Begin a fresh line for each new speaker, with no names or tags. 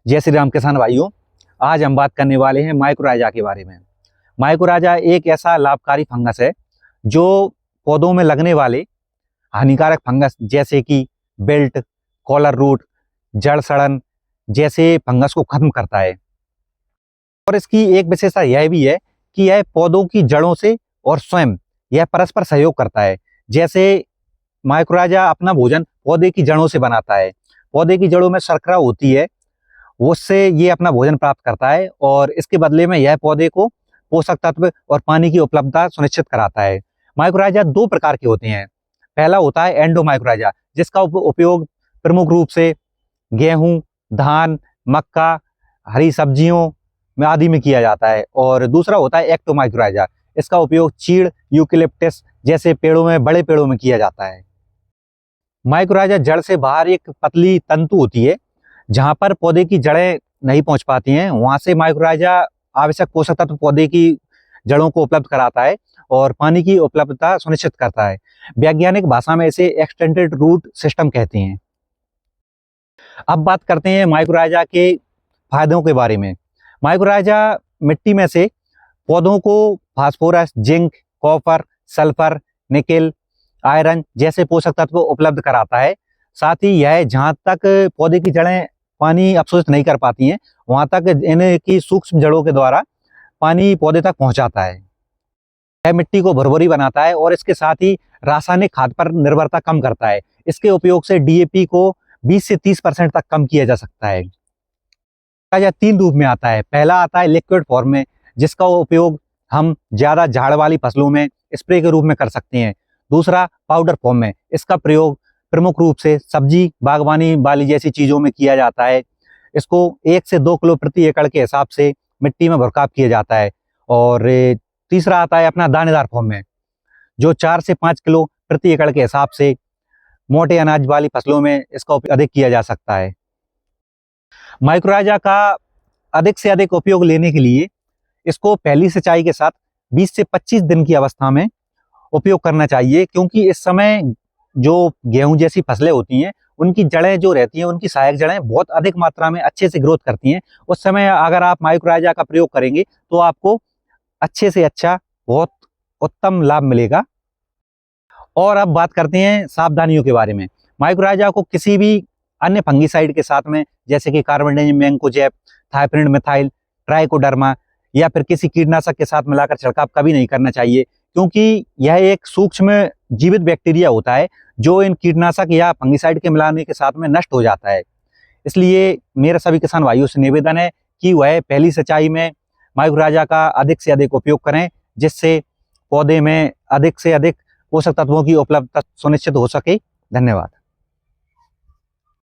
जय श्री राम किसान भाइयों। आज हम बात करने वाले हैं माइकोराइजा के बारे में। माइकोराइजा एक ऐसा लाभकारी फंगस है जो पौधों में लगने वाले हानिकारक फंगस जैसे कि बेल्ट, कॉलर रूट, जड़ सड़न जैसे फंगस को खत्म करता है। और इसकी एक विशेषता यह भी है कि यह पौधों की जड़ों से और स्वयं यह परस्पर सहयोग करता है। जैसे माइकोराइजा अपना भोजन पौधे की जड़ों से बनाता है। पौधे की जड़ों में शर्करा होती है, उससे ये अपना भोजन प्राप्त करता है और इसके बदले में यह पौधे को पोषक तत्व और पानी की उपलब्धता सुनिश्चित कराता है। माइकोराइजा दो प्रकार के होते हैं। पहला होता है एंडोमाइकोराइजा, जिसका उपयोग प्रमुख रूप से गेहूं, धान, मक्का, हरी सब्जियों में आदि में किया जाता है। और दूसरा होता है एक्टोमाइकोराइजा, इसका उपयोग चीड़, यूकेलिप्टस जैसे पेड़ों में, बड़े पेड़ों में किया जाता है। माइकोराइजा जड़ से बाहर एक पतली तंतु होती है, जहां पर पौधे की जड़ें नहीं पहुंच पाती हैं, वहां से माइकोराइजा आवश्यक पोषक तत्व पौधे की जड़ों को उपलब्ध कराता है और पानी की उपलब्धता सुनिश्चित करता है। वैज्ञानिक भाषा में इसे एक्सटेंडेड रूट सिस्टम कहते हैं। अब बात करते हैं माइकोराइजा के फायदों के बारे में। माइकोराइजा मिट्टी में से पौधों को phosphorus, zinc, copper, sulphur, nickel, iron जैसे पोषक तत्व उपलब्ध कराता है। साथ ही यह जहां तक पौधे की जड़ें पानी अवशोषित नहीं कर पाती हैं, वहां तक इनकी सूक्ष्म जड़ों के द्वारा पानी पौधे तक पहुंचाता है। यह मिट्टी को भुरभुरी बनाता है और इसके साथ ही रासायनिक खाद पर निर्भरता कम करता है। इसके उपयोग से डीएपी को 20 से 30% तक कम किया जा सकता है। माइकोराइजा 3 रूप में आता है। पहला आता है लिक्विड फॉर्म में, जिसका उपयोग हम ज्यादा झाड़ वाली फसलों में स्प्रे के रूप में कर सकते हैं। दूसरा पाउडर फॉर्म में, इसका प्रयोग प्रमुख रूप से सब्जी, बागवानी वाली जैसी चीजों में किया जाता है। इसको 1 से 2 किलो प्रति एकड़ के हिसाब से मिट्टी में भुरकाव किया जाता है। और तीसरा आता है अपना दानेदार फॉर्म में, जो 4 से 5 किलो प्रति एकड़ के हिसाब से मोटे अनाज वाली फसलों में इसका उपयोग अधिक किया जा सकता है। माइकोराइजा का अधिक से अधिक उपयोग लेने के लिए इसको पहली सिंचाई के साथ 20 से 25 दिन की अवस्था में उपयोग करना चाहिए, क्योंकि इस समय जो गेहूं जैसी फसलें होती हैं उनकी जड़ें जो रहती हैं, उनकी सहायक जड़ें बहुत अधिक मात्रा में अच्छे से ग्रोथ करती हैं। उस समय अगर आप माइकोराइजा का प्रयोग करेंगे तो आपको अच्छे से अच्छा, बहुत उत्तम लाभ मिलेगा। और अब बात करते हैं सावधानियों के बारे में। माइकोराइजा को किसी भी अन्य फंगीसाइड के साथ में, जैसे कि कार्बेंडाजिम, मैंकोजेब, थाइपरिड मिथाइल, ट्राइकोडर्मा या फिर किसी कीटनाशक के साथ मिलाकर छिड़काव कभी नहीं करना चाहिए, क्योंकि यह एक सूक्ष्म जीवित बैक्टीरिया होता है जो इन कीटनाशक या फंगीसाइड के मिलाने के साथ में नष्ट हो जाता है। इसलिए मेरे सभी किसान भाइयों से निवेदन है कि वह पहली सिंचाई में माइकोराइजा का अधिक से अधिक उपयोग करें, जिससे पौधे में अधिक से अधिक पोषक तत्वों की उपलब्धता सुनिश्चित हो सके। धन्यवाद।